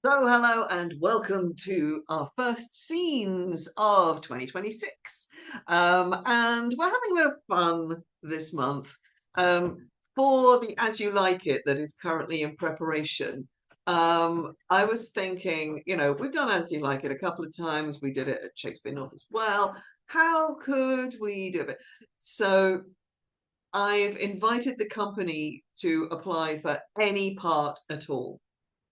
So, hello and welcome to our first scenes of 2026. And we're having a bit of fun this month for the As You Like It that is currently in preparation. I was thinking, we've done As You Like It a couple of times. We did it at Shakespeare North as well. How could we do it? So, I've invited the company to apply for any part at all.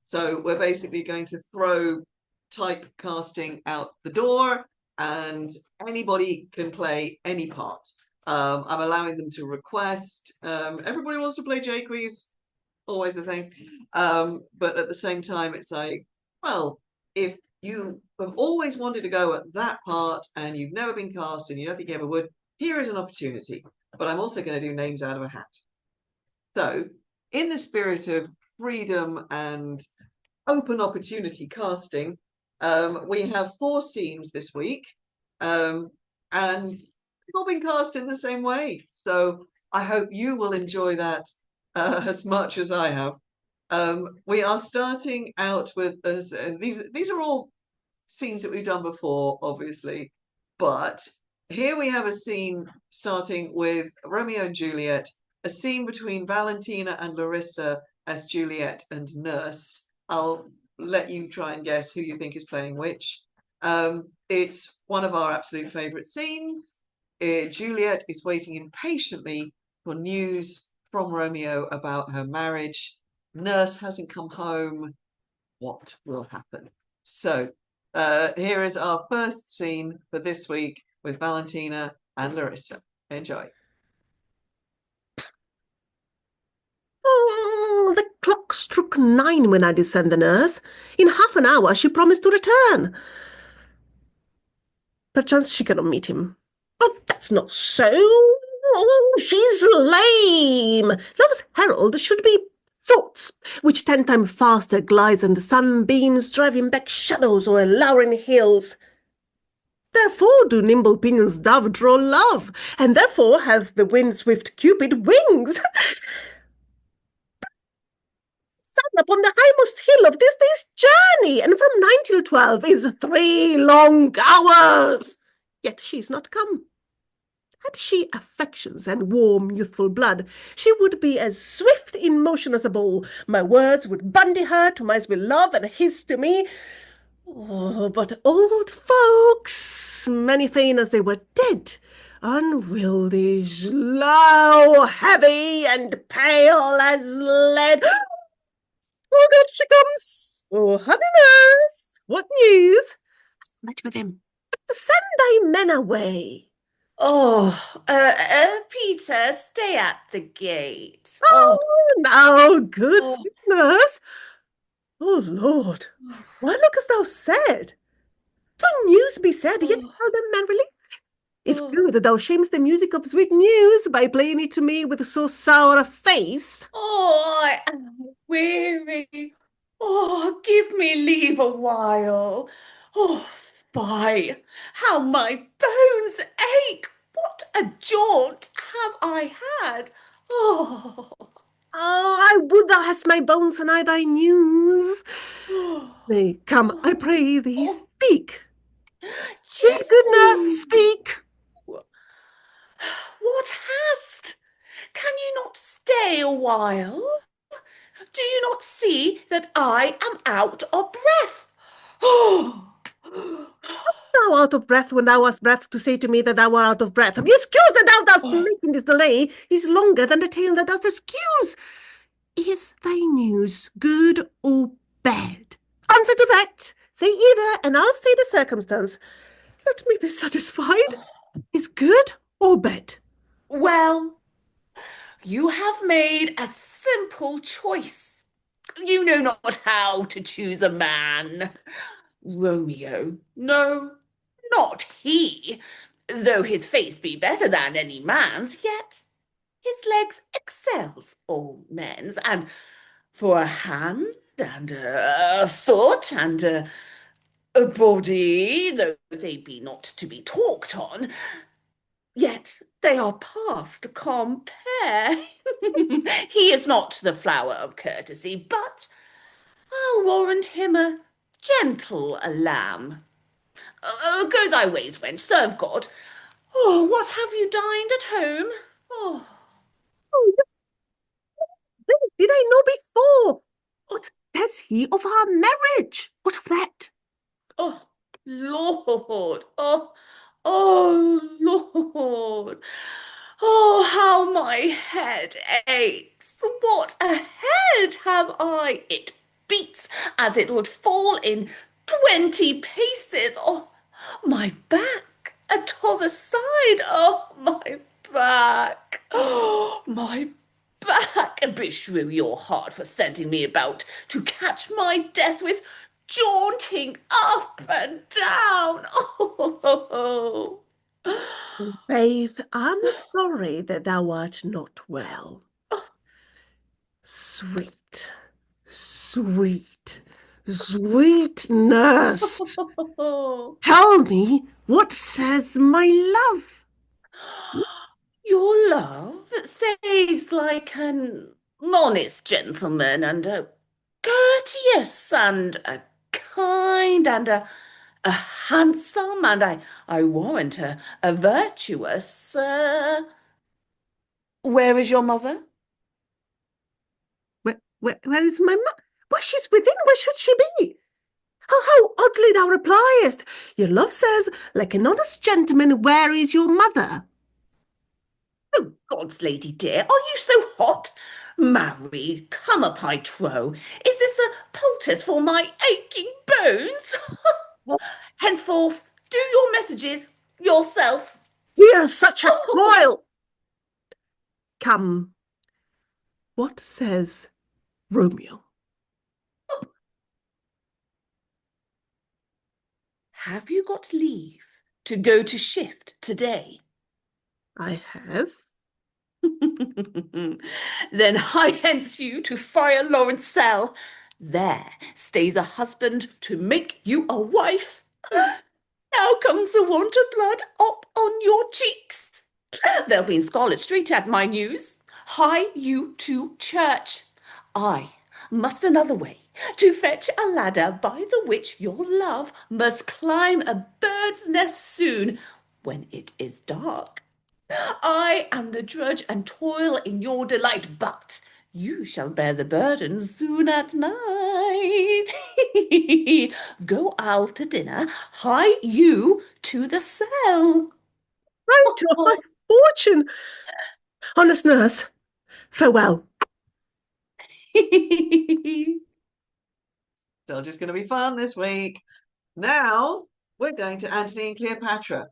So we're basically going to throw typecasting out the door and anybody can play any part. I'm allowing them to request. Everybody wants to play Jaques, always the thing. But at the same time, it's like, well, if you have always wanted to go at that part and you've never been cast and you don't think you ever would, here is an opportunity. But I'm also going to do names out of a hat. So, in the spirit of freedom and open opportunity casting, we have 4 scenes this week, and they've all been cast in the same way. So I hope you will enjoy that as much as I have. We are starting out with these are all scenes that we've done before, obviously, but here we have a scene starting with Romeo and Juliet, a scene between Valentina and Larissa as Juliet and Nurse. I'll let you try and guess who you think is playing which. It's one of our absolute favourite scenes. Juliet is waiting impatiently for news from Romeo about her marriage. Nurse hasn't come home. What will happen? So here is our first scene for this week with Valentina and Larissa. Enjoy. Oh, the clock struck 9 when I did send the nurse. In half an hour she promised to return. Perchance she cannot meet him. But that's not so. Oh, she's lame. Love's herald should be thoughts, which 10 times faster glides than the sunbeams, driving back shadows o'er lowering hills. Therefore do nimble pinions dove draw love, and therefore hath the wind-swift Cupid wings. Upon the highmost hill of this day's journey, and from 9 till 12 is 3 long hours. Yet she's not come. Had she affections and warm youthful blood, she would be as swift in motion as a bull. My words would bandy her to my with love, and his to me. Oh, but old folks, many fain as they were dead, unwieldy, slow, heavy, and pale as lead. Oh, God, she comes. Oh, honey nurse, what news? Met with him. Send thy men away. Peter, stay at the gate. Oh, now, good Oh, sweet nurse. Oh, Lord, why lookest thou sad? The news be said, yet oh, tell them merrily. If oh, good thou shamest the music of sweet news by playing it to me with so sour a face. oh, I am weary. Oh, give me leave a while. Oh, fie, how my bones ache. What a jaunt have I had. Oh, Oh, I would thou hadst my bones and I thy news. oh, Nay, come, I oh, pray thee, oh, speak. Speak, good nurse, Jesu. speak. What hast? Can you not stay a while? Do you not see that I am out of breath? Oh, Thou out of breath when thou hast breath to say to me that thou art out of breath. The excuse that thou dost make in this delay is longer than the tale that dost excuse. Is thy news good or bad? Answer to that. Say either, and I'll say the circumstance. Let me be satisfied. Is good or bad? well, you have made a simple choice. You know not how to choose a man. Romeo, no, not he. Though his face be better than any man's, yet his legs excels all men's, and for a hand and a foot and a body, though they be not to be talked on, yet they are past compare. He is not the flower of courtesy, but I'll warrant him a gentle a lamb. Go thy ways, wench, serve God. Oh, what have you dined at home? Oh, Oh, this did I know before? What says he of our marriage? What of that? oh, Lord. Oh, Lord. Oh, how my head aches. What a head have I! It beats as it would fall in 20 pieces. Oh, my back, a t'other side. Oh, my back. Oh, my back. Beshrew your heart for sending me about to catch my death with jaunting up and down. Oh. Faith, I'm sorry that thou art not well. Sweet, sweet, sweet nurse, tell me, what says my love? Your love says like an honest gentleman and a courteous and a kind and a handsome and I warrant a virtuous. Where is your mother? Where is my mother? Why, she's within. Where should she be? How oddly thou repliest. Your love says, like an honest gentleman, where is your mother? Oh, God's lady dear, are you so hot? Marry, come up, I trow. Is this a poultice for my aching bones? Henceforth, do your messages yourself. Dear, such a coil! Come, what says Romeo? Have you got leave to go to shift today? I have. Then hie hence you to Friar Lawrence cell. There stays a husband to make you a wife. Now comes the want of blood up on your cheeks. There'll be in Scarlet Street at my news. Hie you to church. I must another way to fetch a ladder by the which your love must climb a bird's nest soon when it is dark. I am the drudge and toil in your delight, but you shall bear the burden soon at night. Go out to dinner, hie you to the cell. Right to my fortune. Honest nurse, farewell. Still just going to be fun this week. Now we're going to Antony and Cleopatra.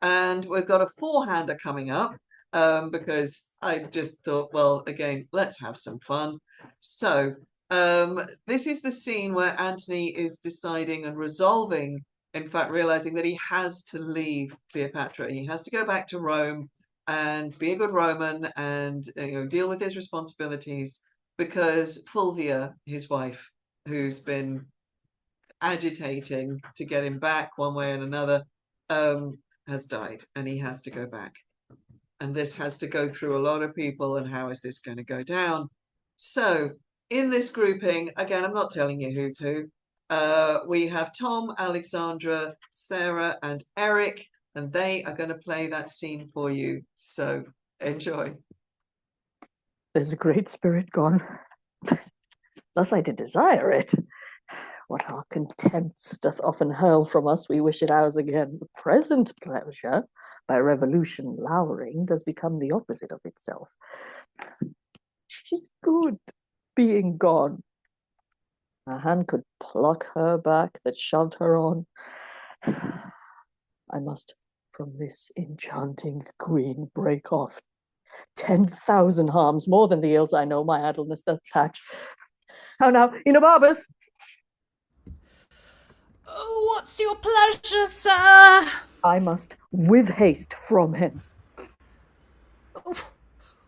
And we've got a four-hander coming up because I just thought, well, again, let's have some fun. So this is the scene where Antony is deciding and resolving, in fact, realizing that he has to leave Cleopatra. He has to go back to Rome and be a good Roman and deal with his responsibilities because Fulvia, his wife, who's been agitating to get him back one way and another, has died and he has to go back. And this has to go through a lot of people, and how is this going to go down? So in this grouping, again, I'm not telling you who's who. We have Tom, Alexandra, Sarah, and Eric, and they are going to play that scene for you. So enjoy. There's a great spirit gone. Thus I did desire it. What our contempts doth often hurl from us, we wish it ours again. The present pleasure, by revolution lowering, does become the opposite of itself. She's good, being gone. A hand could pluck her back that shoved her on. I must from this enchanting queen break off 10,000 harms, more than the ills I know my idleness doth catch. How now, Enobarbus? What's your pleasure, sir? I must with haste from hence.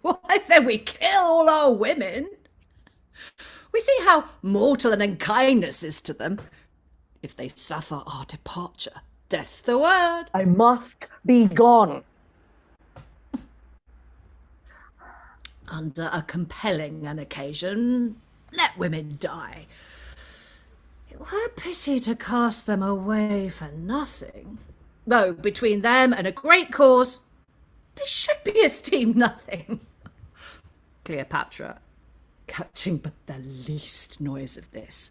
Why, then we kill all our women. We see how mortal an unkindness is to them. If they suffer our departure, death's the word. I must be gone. Under a compelling an occasion, let women die. were a pity to cast them away for nothing. Though between them and a great cause, they should be esteemed nothing. Cleopatra, catching but the least noise of this,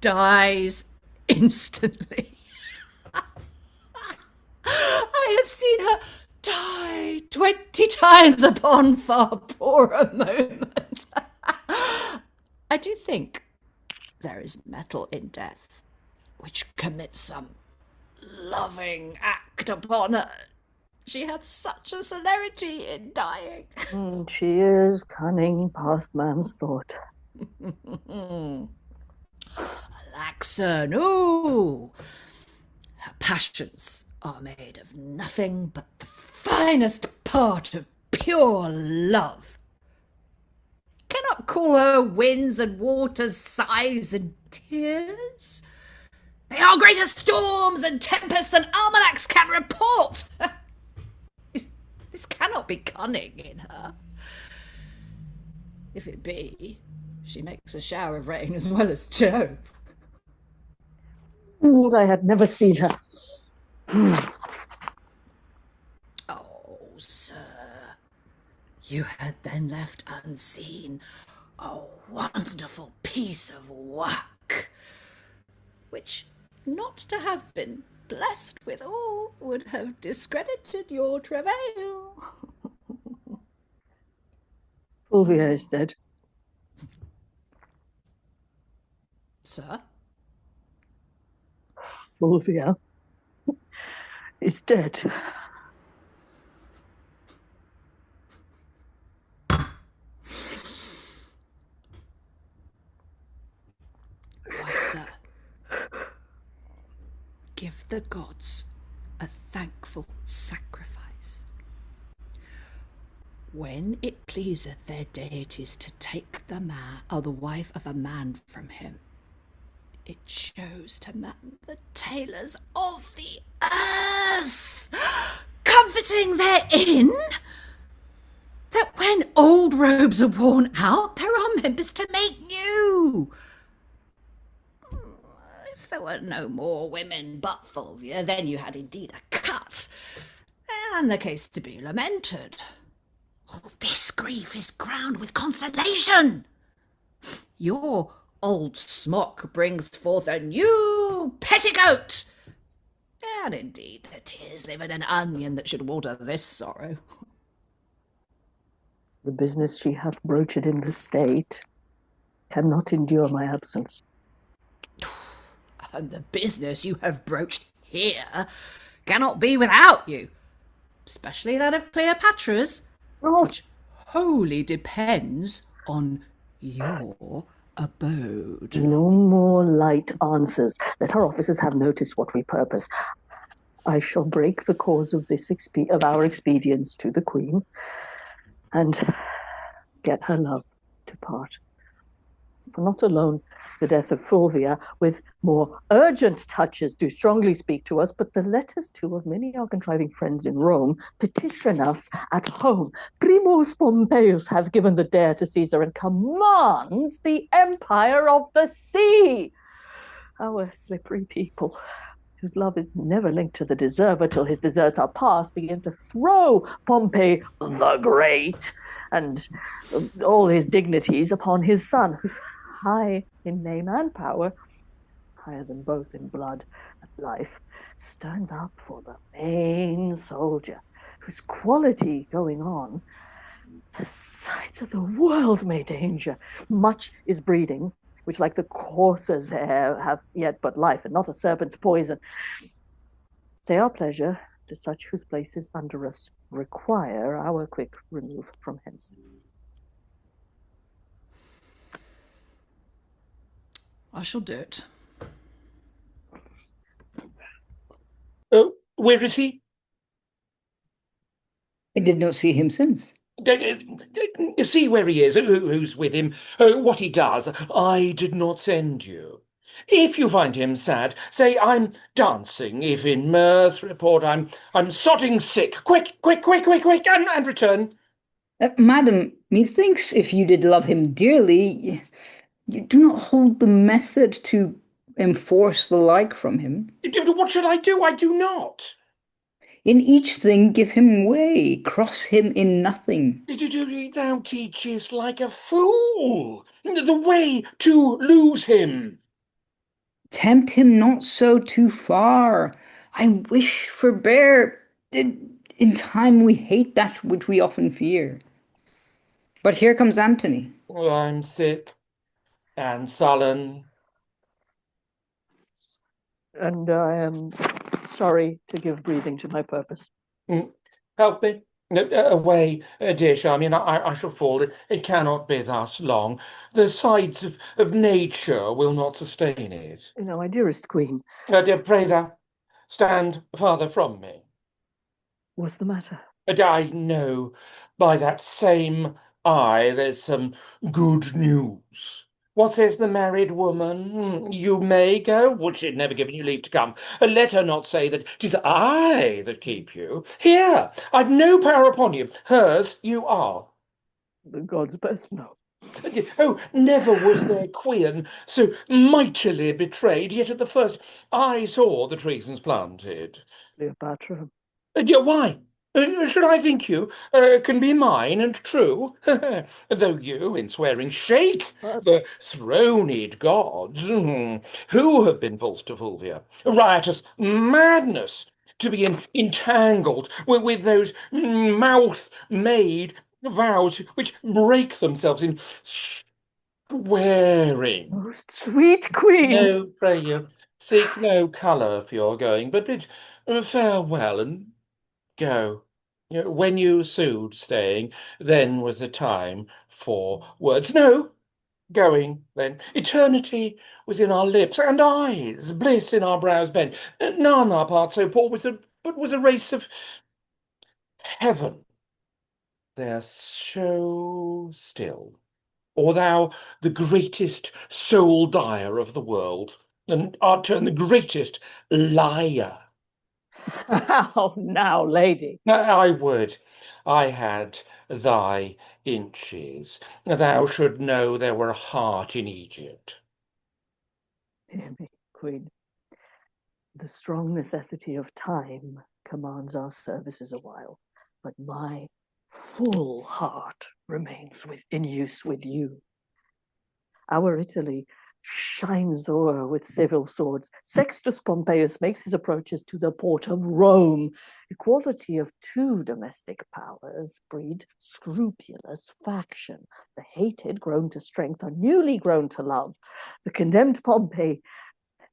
dies instantly. I have seen her die 20 times upon far poorer moment. I do think there is metal in death, which commits some loving act upon her. She hath such a celerity in dying. She is cunning past man's thought. Alack, sir, no. Her passions are made of nothing but the finest part of pure love. Cannot call her winds and waters, sighs and tears. They are greater storms and tempests than almanacs can report. This cannot be cunning in her. If it be, she makes a shower of rain as well as Jove. Would I had never seen her. Oh, sir, you had then left unseen a wonderful piece of work, which, not to have been blessed withal, would have discredited your travail. Fulvia is dead. Sir? Fulvia is dead. Why, sir, give the gods a thankful sacrifice. When it pleaseth their deities to take the wife of a man from him, it shows to man the tailors of the earth, comforting therein that when old robes are worn out, there are members to make new. If there were no more women but Fulvia, then you had indeed a cut, and the case to be lamented. All this grief is crowned with consolation. Your old smock brings forth a new petticoat, and indeed the tears live in an onion that should water this sorrow. The business she hath broached in the state cannot endure my absence. And the business you have broached here cannot be without you, especially that of Cleopatra's, which wholly depends on your abode. No more light answers. Let our officers have notice what we purpose. I shall break the cause of this of our expedience to the Queen, and get her love to part. For not alone the death of Fulvia, with more urgent touches, do strongly speak to us, but the letters too of many our contriving friends in Rome petition us at home. Primus Pompeius have given the dare to Caesar and commands the empire of the sea. Our slippery people, whose love is never linked to the deserver till his deserts are past, begin to throw Pompey the Great and all his dignities upon his son, who, high in name and power, higher than both in blood and life, stands up for the main soldier, whose quality going on, the sight of the world may danger. Much is breeding, which like the courser's hair hath yet but life, and not a serpent's poison. Say our pleasure to such whose places under us require our quick remove from hence. I shall do it. Oh, where is he? I did not see him since. See where he is, who's with him, what he does. I did not send you. If you find him sad, say I'm dancing. If in mirth, report I'm sodding sick. Quick, and return. Madam, methinks if you did love him dearly, you do not hold the method to enforce the like from him. What should I do? I do not. In each thing give him way, cross him in nothing. Thou teachest like a fool, the way to lose him. Tempt him not so too far. I wish forbear. In time we hate that which we often fear. But here comes Antony. Oh, I'm sick and sullen. And I am sorry to give breathing to my purpose. Help me. Away, dear Charmian, I shall fall. It cannot be thus long. The sides of nature will not sustain it. My dearest queen, Dear, pray thou, stand farther from me. what's the matter? I know by that same eye there's some good news. What says the married woman? You may go. Would she had never given you leave to come? Let her not say that 'tis I that keep you. Here, I've no power upon you. Hers you are. The gods best know. Oh, never was there quean so mightily betrayed, yet at the first I saw the treasons planted. Cleopatra. Why? Should I think you can be mine and true? Though you, in swearing, shake the throned gods, who have been false to Fulvia. Riotous madness to be entangled with those mouth-made vows which break themselves in swearing. Most sweet queen! No, pray you, seek no colour for your going, but bid farewell and go. When you sued staying, then was the time for words. No, going then. Eternity was in our lips and eyes, bliss in our brows bent. None our part so poor but was a race of heaven. They're so still. Or thou, the greatest soul dyer of the world, and art turned the greatest liar. How now, lady? I would I had thy inches. Thou should know there were a heart in Egypt. Hear me, queen. The strong necessity of time commands our services a while, but my full heart remains in use with you. Our Italy shines o'er with civil swords. Sextus Pompeius makes his approaches to the port of Rome. Equality of two domestic powers breed scrupulous faction. The hated, grown to strength, are newly grown to love. The condemned Pompey,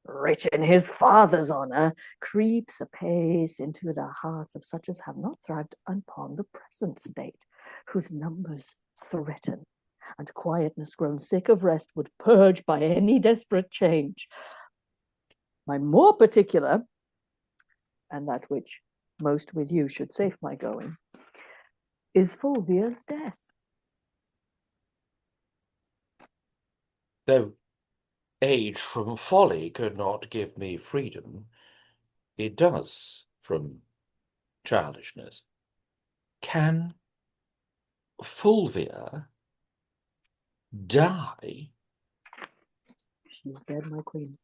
rich in his father's honor, creeps apace into the hearts of such as have not thrived upon the present state, whose numbers threaten, and quietness grown sick of rest would purge by any desperate change. My more particular, and that which most with you should safe my going, is Fulvia's death. Though age from folly could not give me freedom, it does from childishness. Can Fulvia die? She's dead, my queen.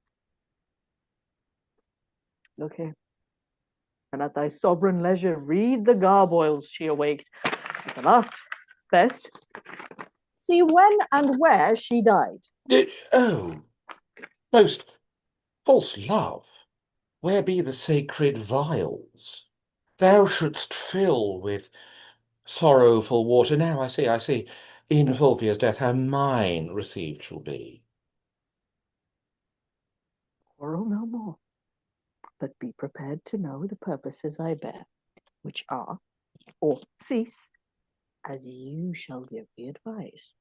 Look here. And at thy sovereign leisure, read the garboils she awaked. At the last best, see when and where she died. Oh, most false love, where be the sacred vials? Thou shouldst fill with sorrowful water. Now I see. In Fulvia's death, how mine received shall be. Quarrel no more, but be prepared to know the purposes I bear, which are, or cease, as you shall give the advice.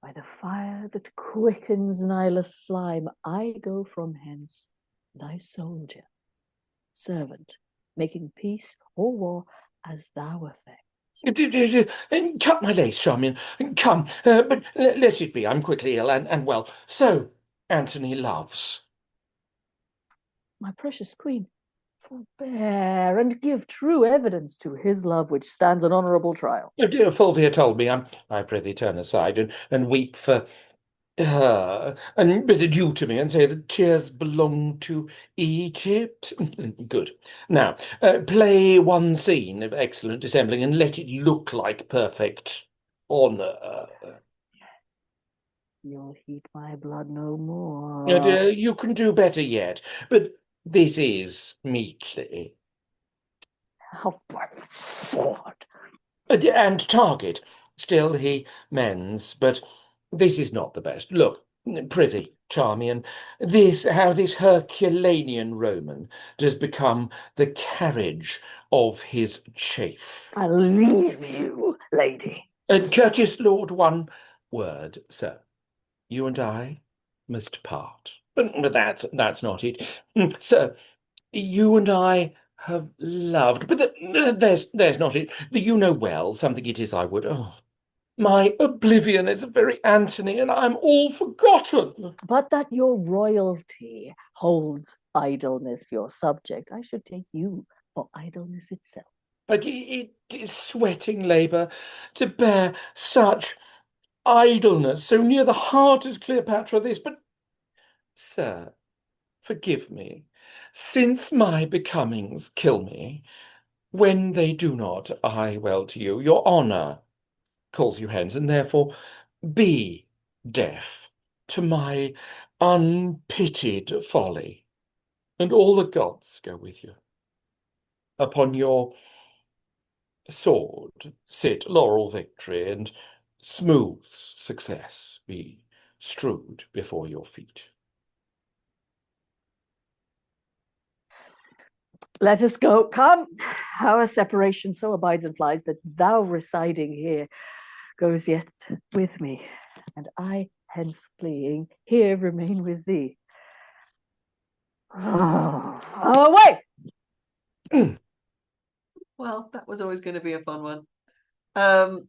By the fire that quickens Nilus' slime, I go from hence, thy soldier, servant, making peace or war as thou affect. Cut my lace, Charmian. Come, but let it be. I'm quickly ill and well. So, Antony loves. My precious queen, forbear and give true evidence to his love, which stands an honourable trial. Dear Fulvia told me. I prithee turn aside and weep for And bid adieu to me and say that tears belong to Egypt. Good. Now, play one scene of excellent dissembling and let it look like perfect honor. You'll heat my blood no more. You can do better yet, but this is Meatley. How forward. And Target. Still he mends, but this is not the best. Look, prithee, Charmian, how this Herculanean Roman does become the carriage of his chafe. I'll leave you, lady. Courteous lord, one word, sir. You and I must part. But that's not it. Sir, you and I have loved, but there's not it. You know well something it is I would. Oh, my oblivion is a very Antony, and I'm all forgotten. But that your royalty holds idleness your subject, I should take you for idleness itself. But it is sweating labour to bear such idleness so near the heart as Cleopatra this, but, sir, forgive me, since my becomings kill me, when they do not, I well to you, your honour calls you hence, and therefore be deaf to my unpitied folly, and all the gods go with you. Upon your sword sit laurel victory, and smooth success be strewed before your feet. Let us go. Come. Our separation so abides and flies that thou residing here goes yet with me, and I hence fleeing here remain with thee. Away! Well, that was always going to be a fun one.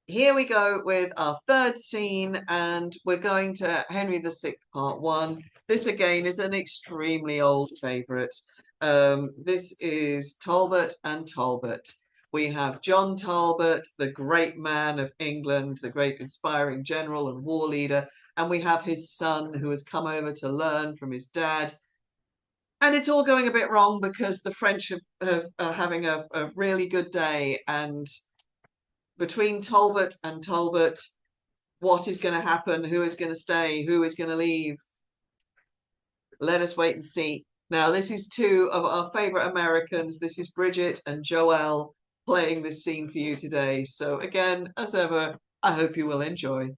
Here we go with our third scene, and we're going to Henry VI, Part 1. This again is an extremely old favourite. This is Talbot and Talbot. We have John Talbot, the great man of England, the great inspiring general and war leader, and we have his son who has come over to learn from his dad. And it's all going a bit wrong because the French are having a really good day, and between Talbot and Talbot, what is going to happen? Who is going to stay? Who is going to leave? Let us wait and see. Now, this is two of our favorite Americans. This is Bridget and Joelle playing this scene for you today. So again, as ever, I hope you will enjoy.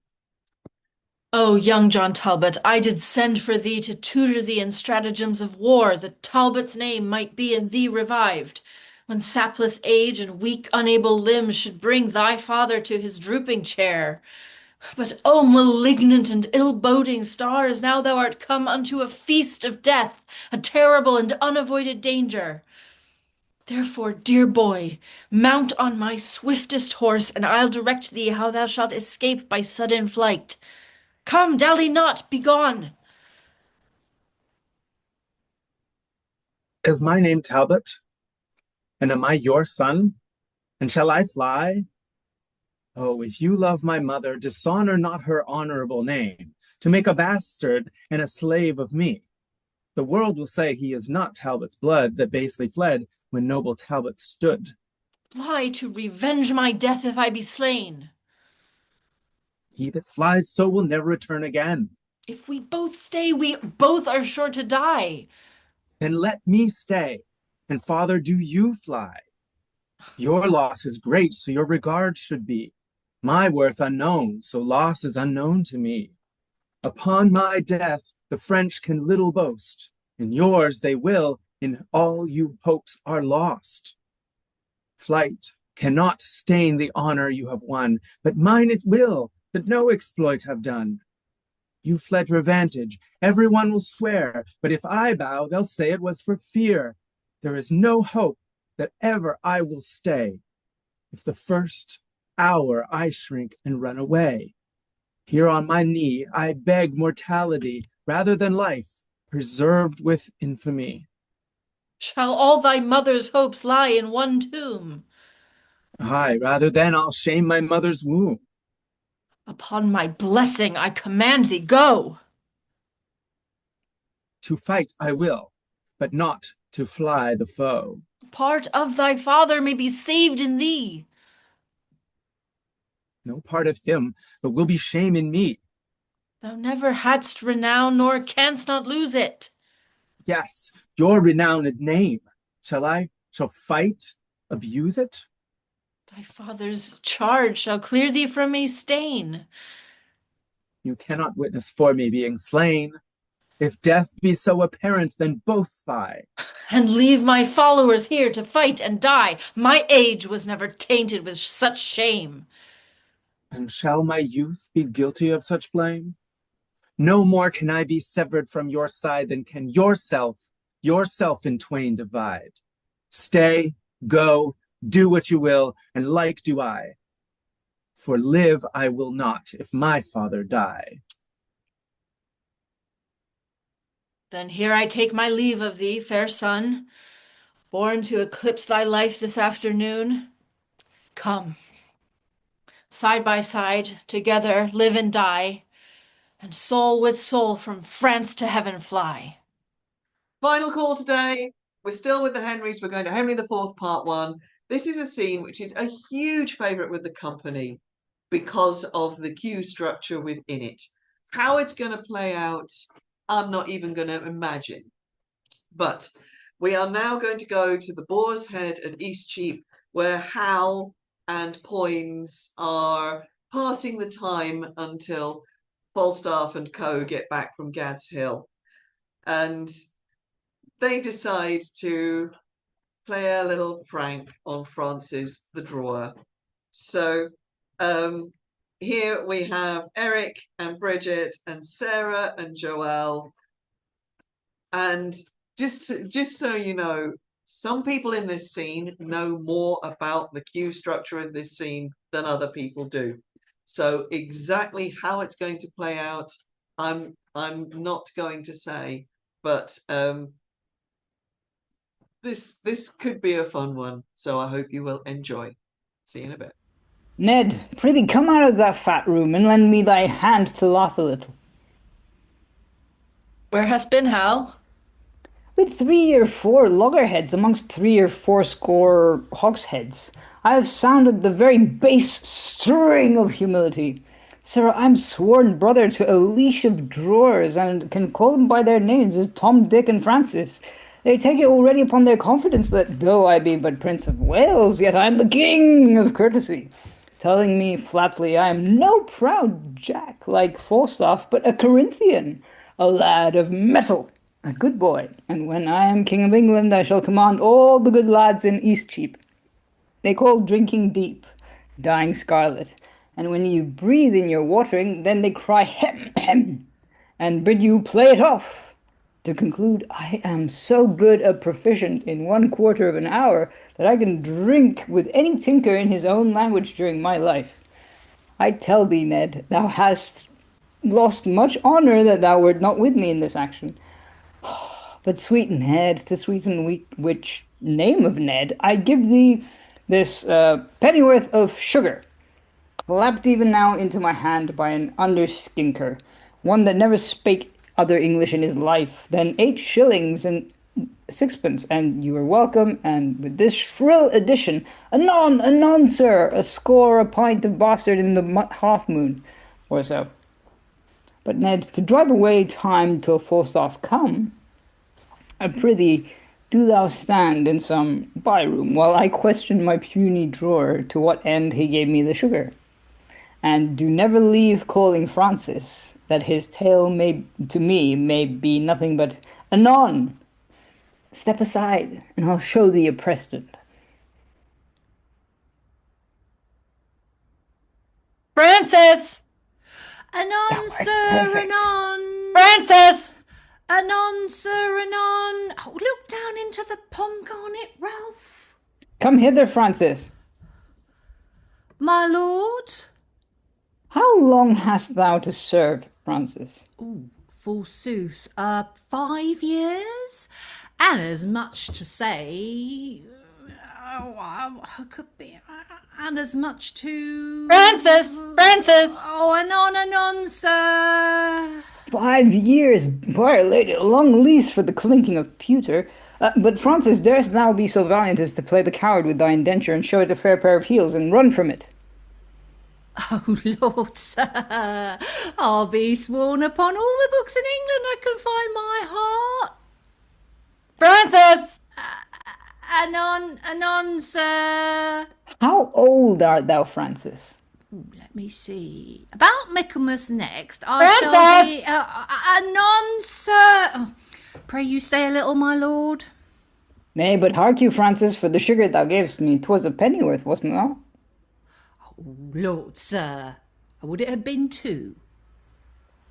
O young John Talbot, I did send for thee to tutor thee in stratagems of war, that Talbot's name might be in thee revived, when sapless age and weak unable limbs should bring thy father to his drooping chair. But, O malignant and ill-boding stars, now thou art come unto a feast of death, a terrible and unavoided danger. Therefore, dear boy, mount on my swiftest horse, and I'll direct thee how thou shalt escape by sudden flight. Come, dally not, be gone. Is my name Talbot? And am I your son? And shall I fly? Oh, if you love my mother, dishonor not her honorable name, to make a bastard and a slave of me. The world will say he is not Talbot's blood that basely fled when noble Talbot stood. Fly to revenge my death if I be slain. He that flies so will never return again. If we both stay, we both are sure to die. Then let me stay, and father, do you fly. Your loss is great, so your regard should be. My worth unknown, so loss is unknown to me. Upon my death, the French can little boast. In yours they will, in all you hopes are lost. Flight cannot stain the honor you have won, but mine it will, that no exploit have done. You fled for vantage, everyone will swear, but if I bow, they'll say it was for fear. There is no hope that ever I will stay. If the first hour I shrink and run away. Here on my knee I beg mortality, rather than life, preserved with infamy. Shall all thy mother's hopes lie in one tomb? Aye, rather than I'll shame my mother's womb. Upon my blessing, I command thee, go! To fight I will, but not to fly the foe. Part of thy father may be saved in thee. No part of him, but will be shame in me. Thou never hadst renown, nor canst not lose it. Yes, your renowned name. Shall fight, abuse it? Thy father's charge shall clear thee from a stain. You cannot witness for me being slain. If death be so apparent, then both fie. And leave my followers here to fight and die. My age was never tainted with such shame. And shall my youth be guilty of such blame? No more can I be severed from your side than can yourself in twain divide. Stay, go, do what you will, and like do I. For live I will not if my father die. Then here I take my leave of thee, fair son, born to eclipse thy life this afternoon. Come, side by side, together live and die, and soul with soul from France to heaven fly. Final call today. We're still with the Henrys. We're going to Henry IV, Part 1. This is a scene which is a huge favourite with the company because of the cue structure within it. How it's going to play out, I'm not even going to imagine. But we are now going to go to the Boar's Head at Eastcheap, where Hal and Poins are passing the time until Falstaff and co get back from Gad's Hill. And they decide to play a little prank on Francis the drawer. So here we have Eric and Bridget and Sarah and Joelle. And just so you know, some people in this scene know more about the cue structure of this scene than other people do. So exactly how it's going to play out, I'm not going to say, but this could be a fun one. So I hope you will enjoy. See you in a bit. Ned, prithee come out of that fat room and lend me thy hand to laugh a little. Where hast been, Hal? With 3 or 4 loggerheads amongst 3 or 4 score hogsheads, I have sounded the very base string of humility. Sir, I'm sworn brother to a leash of drawers, and can call them by their names as Tom, Dick, and Francis. They take it already upon their confidence that, though I be but Prince of Wales, yet I am the king of courtesy, telling me flatly I am no proud jack like Falstaff, but a Corinthian, a lad of metal, a good boy, and when I am king of England I shall command all the good lads in Eastcheap. They call drinking deep, dying scarlet, and when you breathe in your watering, then they cry hem, hem, and bid you play it off. To conclude, I am so good a proficient in 1/4 of an hour that I can drink with any tinker in his own language during my life. I tell thee, Ned, thou hast lost much honour that thou wert not with me in this action. But sweet Ned, to sweeten which name of Ned, I give thee this pennyworth of sugar, clapped even now into my hand by an underskinker, one that never spake other English in his life than 8 shillings and 6pence, and you are welcome, and with this shrill addition, anon, sir, a score a pint of bastard in the half-moon, or so. But Ned, to drive away time till Falstaff come, I prithee, do thou stand in some by-room while I question my puny drawer to what end he gave me the sugar. And do never leave calling Francis, that his tale may to me may be nothing but anon. Step aside, and I'll show thee a precedent. Francis! Anon, sir, anon. Francis! Anon, sir, anon. Oh, look down into the pond, can't it, Ralph? Come hither, Francis. My lord? How long hast thou to serve, Francis? Oh, forsooth, 5 years, and as much to say. Oh, I could be. and as much to... Francis! Francis! Oh, anon, sir. 5 years, by'r lady, a long lease for the clinking of pewter. But Francis, darest thou be so valiant as to play the coward with thy indenture and show it a fair pair of heels and run from it? Oh, Lord, sir, I'll be sworn upon all the books in England I can find my heart. Francis! Anon, sir. How old art thou, Francis? Ooh, let me see. About Michaelmas next, I Francis! shall be... anon, sir. Oh, pray you stay a little, my lord. Nay, but hark you, Francis, for the sugar thou gavest me, 'twas a pennyworth, wasn't it? Oh, Lord, sir, would it have been 2?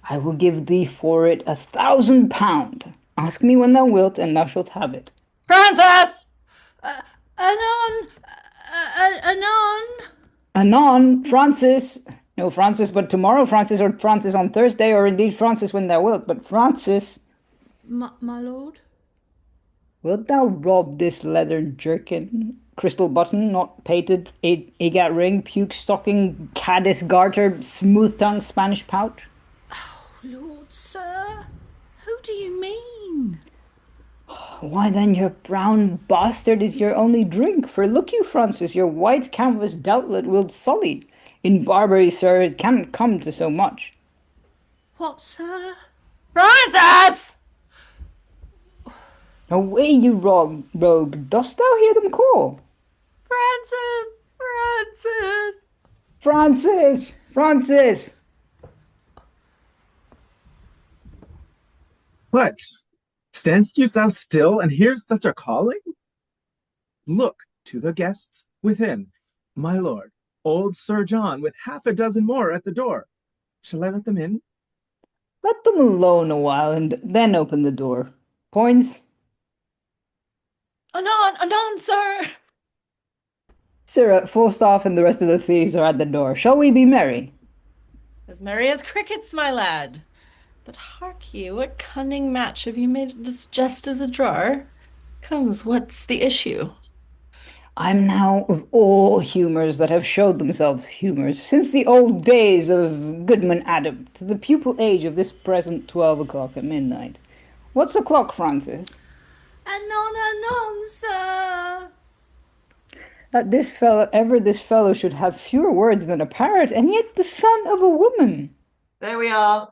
I will give thee for it 1,000 pound. Ask me when thou wilt, and thou shalt have it. Francis! Anon. Anon, Francis. No Francis, but tomorrow, Francis, or Francis on Thursday, or indeed Francis when thou wilt. But Francis, My lord? wilt thou rob this leather jerkin, crystal button, not pated, agate ring, puke stocking, caddis garter, smooth tongue, Spanish pouch? Lord, sir, who do you mean? Why then, your brown bastard is your only drink. For look you, Francis, your white canvas doublet will sully. In Barbary, sir, it can't come to so much. What, sir? Francis! Away, you rogue, dost thou hear them call? Francis! Francis! What? Standst you thou still, and here's such a calling? Look to the guests within, my lord, old Sir John, with 6 more at the door. Shall I let them in? Let them alone a while, and then open the door. Poins? Anon, sir. Sirrah, Falstaff and the rest of the thieves are at the door. Shall we be merry? As merry as crickets, my lad. But hark ye, what cunning match have you made at this jest of the drawer? Comes, what's the issue? I'm now of all humours that have showed themselves humours, since the old days of Goodman Adam, to the pupil age of this present 12 o'clock at midnight. What's o'clock, Francis? Anon, sir. That this fellow should have fewer words than a parrot, and yet the son of a woman. There we are.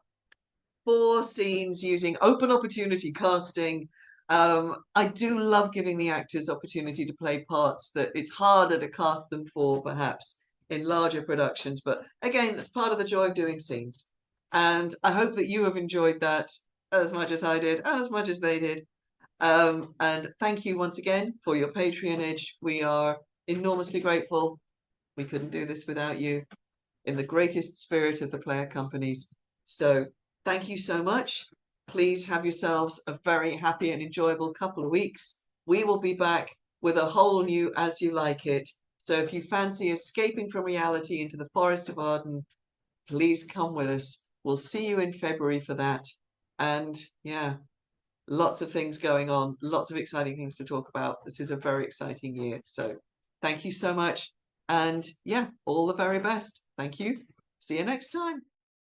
4 scenes using open opportunity casting. I do love giving the actors opportunity to play parts that it's harder to cast them for, perhaps, in larger productions. But again, that's part of the joy of doing scenes. And I hope that you have enjoyed that as much as I did, and as much as they did. And thank you once again for your patronage. We are enormously grateful. We couldn't do this without you, in the greatest spirit of the player companies. So thank you so much. Please have yourselves a very happy and enjoyable couple of weeks. We will be back with a whole new As You Like It. So if you fancy escaping from reality into the Forest of Arden, please come with us. We'll see you in February for that. And yeah, lots of things going on, lots of exciting things to talk about. This is a very exciting year. So thank you so much. And yeah, all the very best. Thank you. See you next time.